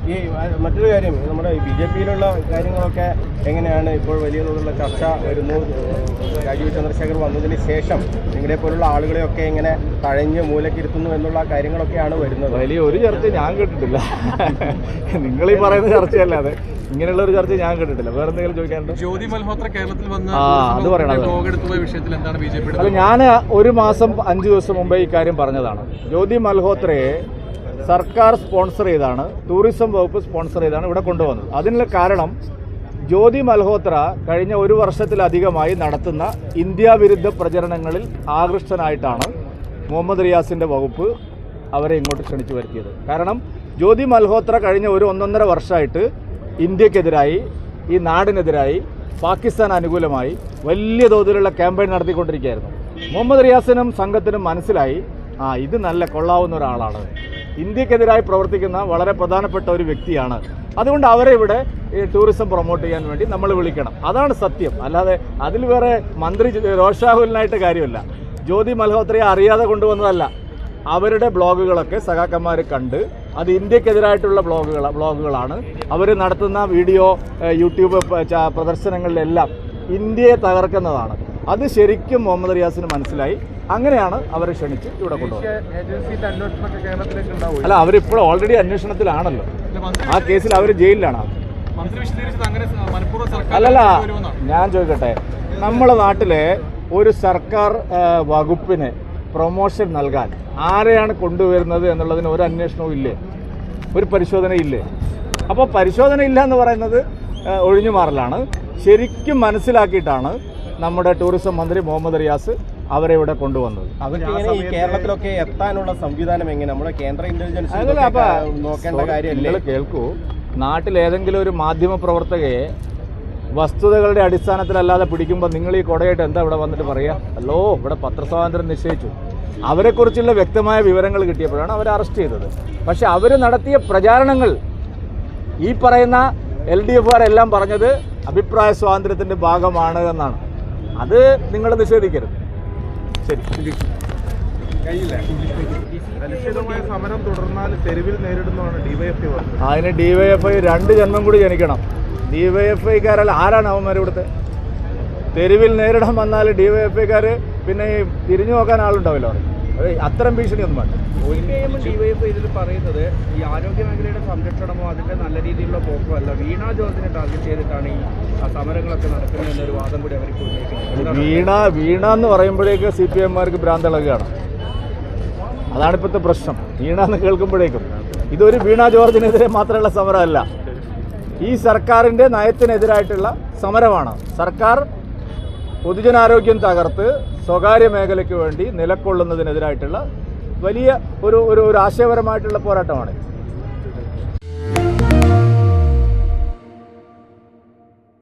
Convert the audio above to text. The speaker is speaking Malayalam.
ഈ മറ്റൊരു കാര്യം, നമ്മുടെ BJP-യിലുള്ള കാര്യങ്ങളൊക്കെ എങ്ങനെയാണ്? ഇപ്പോൾ വലിയ തോതിലുള്ള ചർച്ച വരുന്നു. രാജീവ് ചന്ദ്രശേഖർ വന്നതിന് ശേഷം നിങ്ങളെ പോലുള്ള ആളുകളെയൊക്കെ ഇങ്ങനെ തഴഞ്ഞ് മൂലക്കിരുത്തുന്നു എന്നുള്ള കാര്യങ്ങളൊക്കെയാണ് വരുന്നത്. വലിയ ഒരു ചർച്ച ഞാൻ കേട്ടിട്ടില്ല. നിങ്ങളീ പറയുന്ന ചർച്ചയല്ലാതെ ഇങ്ങനെയുള്ള ഒരു ചർച്ച ഞാൻ കേട്ടിട്ടില്ല. വേറെ എന്തെങ്കിലും ചോദിക്കാനുണ്ടോ? ജ്യോതി മൽഹോത്ര കേരളത്തിൽ വന്ന് അത് പറയണത് വിഷയത്തിൽ എന്താണ് BJP? അല്ല, ഞാൻ 1 മാസം 5 ദിവസം മുമ്പേ ഈ കാര്യം പറഞ്ഞതാണ്. ജ്യോതി മൽഹോത്രയെ സർക്കാർ സ്പോൺസർ ചെയ്താണ്, ടൂറിസം വകുപ്പ് സ്പോൺസർ ചെയ്താണ് ഇവിടെ കൊണ്ടുവന്നത്. അതിനുള്ള കാരണം ജ്യോതി മൽഹോത്ര കഴിഞ്ഞ 1 വർഷത്തിലധികമായി നടത്തുന്ന ഇന്ത്യ വിരുദ്ധ പ്രചരണങ്ങളിൽ ആകൃഷ്ടനായിട്ടാണ് മുഹമ്മദ് റിയാസിൻ്റെ വകുപ്പ് അവരെ ഇങ്ങോട്ട് ക്ഷണിച്ചു വരുത്തിയത്. കാരണം ജ്യോതി മൽഹോത്ര കഴിഞ്ഞ 1-1.5 വർഷമായിട്ട് ഇന്ത്യക്കെതിരായി, ഈ നാടിനെതിരായി, പാകിസ്ഥാൻ അനുകൂലമായി വലിയ തോതിലുള്ള ക്യാമ്പയിൻ നടത്തിക്കൊണ്ടിരിക്കുകയായിരുന്നു. മുഹമ്മദ് റിയാസിനും സംഘത്തിനും മനസ്സിലായി, ഇത് നല്ല കൊള്ളാവുന്ന ഒരാളാണ്, ഇന്ത്യക്കെതിരായി പ്രവർത്തിക്കുന്ന വളരെ പ്രധാനപ്പെട്ട ഒരു വ്യക്തിയാണ്, അതുകൊണ്ട് അവരെ ഇവിടെ ഈ ടൂറിസം പ്രൊമോട്ട് ചെയ്യാൻ വേണ്ടി നമ്മൾ വിളിക്കണം. അതാണ് സത്യം. അല്ലാതെ അതിൽ വേറെ മന്ത്രി രോഷാഹുലിനായിട്ട് കാര്യമില്ല. ജ്യോതി മൽഹോത്രയെ അറിയാതെ കൊണ്ടുവന്നതല്ല. അവരുടെ ബ്ലോഗുകളൊക്കെ സഖാക്കന്മാർ കണ്ട് അത് ഇന്ത്യക്കെതിരായിട്ടുള്ള ബ്ലോഗുകളാണ്. അവർ നടത്തുന്ന വീഡിയോ യൂട്യൂബ് പ്രദർശനങ്ങളിലെല്ലാം ഇന്ത്യയെ തകർക്കുന്നതാണ്. അത് ശരിക്കും മുഹമ്മദ് റിയാസിന് മനസ്സിലായി. അങ്ങനെയാണ് അവരെ ക്ഷണിച്ച് ഇവിടെ കൊണ്ടുപോകുന്നത്. അല്ല, അവരിപ്പോൾ ഓൾറെഡി അന്വേഷണത്തിലാണല്ലോ. ആ കേസിൽ അവർ ജയിലിലാണ്. അല്ലല്ല, ഞാൻ ചോദിക്കട്ടെ, നമ്മളെ നാട്ടിലെ ഒരു സർക്കാർ വകുപ്പിന് പ്രൊമോഷൻ നൽകാൻ ആരെയാണ് കൊണ്ടുവരുന്നത് എന്നുള്ളതിന് ഒരു അന്വേഷണവും ഇല്ലേ, ഒരു പരിശോധന ഇല്ലേ? അപ്പോൾ പരിശോധന ഇല്ല എന്ന് പറയുന്നത് ഒഴിഞ്ഞു മാറലാണ്. ശരിക്കും മനസ്സിലാക്കിയിട്ടാണ് നമ്മുടെ ടൂറിസം മന്ത്രി മുഹമ്മദ് റിയാസ് അവരെ ഇവിടെ കൊണ്ടുവന്നത്. അവർക്ക് ഈ കേരളത്തിലൊക്കെ എത്താനുള്ള സംവിധാനം എങ്ങനെ? നമ്മുടെ കേന്ദ്ര ഇന്റലിജൻസ് നോക്കേണ്ട കാര്യമല്ലേ? കേൾക്കൂ, നാട്ടിൽ ഏതെങ്കിലും ഒരു മാധ്യമ പ്രവർത്തകയെ വസ്തുതകളുടെ അടിസ്ഥാനത്തിലല്ലാതെ പിടിക്കുമ്പോൾ നിങ്ങൾ ഈ കൊടയായിട്ട് എന്താ ഇവിടെ വന്നിട്ട് പറയുക? അല്ലോ, ഇവിടെ പത്രസ്വാതന്ത്ര്യം നിശ്ചയിച്ചു. അവരെക്കുറിച്ചുള്ള വ്യക്തമായ വിവരങ്ങൾ കിട്ടിയപ്പോഴാണ് അവരെ അറസ്റ്റ് ചെയ്തത്. പക്ഷെ അവർ നടത്തിയ പ്രചാരണങ്ങൾ, ഈ പറയുന്ന LDF-കാരെല്ലാം പറഞ്ഞത് അഭിപ്രായ സ്വാതന്ത്ര്യത്തിൻ്റെ ഭാഗമാണ് എന്നാണ്. അത് നിങ്ങൾ നിഷേധിക്കരുത്. ശരി, സമരം തുടർന്നാൽ തെരുവിൽ നേരിടുന്നതാണ് DYFI. അതിന് DYFI 2 ജന്മം കൂടി ജനിക്കണം. DYFI-കാരല്ല, ആരാണ് അവന്മാർ ഇവിടുത്തെ? തെരുവിൽ നേരിടാൻ വന്നാൽ DYFI-കാർ പിന്നെ തിരിഞ്ഞു നോക്കാൻ ആളുണ്ടാവില്ല. അത്തരം ഭീഷണിയൊന്നും വേണ്ട. DYFI ഇതിൽ പറയുന്നത് ഈ ആരോഗ്യ മേഖലയുടെ സംരക്ഷണമോ അതിൻ്റെ നല്ല രീതിയിലുള്ള പോക്കോ അല്ല, വീണ ജോർജിനെ ടാർഗറ്റ് ചെയ്തിട്ടാണ് ഈ സമരങ്ങളൊക്കെ നടക്കുന്നത് എന്നൊരു വാദം കൂടി അവർക്ക് ഉന്നയിക്കുന്നത്. വീണ എന്ന് പറയുമ്പോഴേക്ക് CPM-മാർക്ക് ഭ്രാന്തളകുകയാണ്. അതാണ് ഇപ്പോഴത്തെ പ്രശ്നം. വീണ എന്ന് കേൾക്കുമ്പോഴേക്കും ഇതൊരു വീണ ജോർജിനെതിരെ മാത്രമുള്ള സമരമല്ല, ഈ സർക്കാരിൻ്റെ നയത്തിനെതിരായിട്ടുള്ള സമരമാണ്. സർക്കാർ പൊതുജനാരോഗ്യം തകർത്ത് സ്വകാര്യ മേഖലയ്ക്ക് വേണ്ടി നിലകൊള്ളുന്നതിനെതിരായിട്ടുള്ള വലിയ ഒരു ആശയപരമായിട്ടുള്ള പോരാട്ടമാണ്.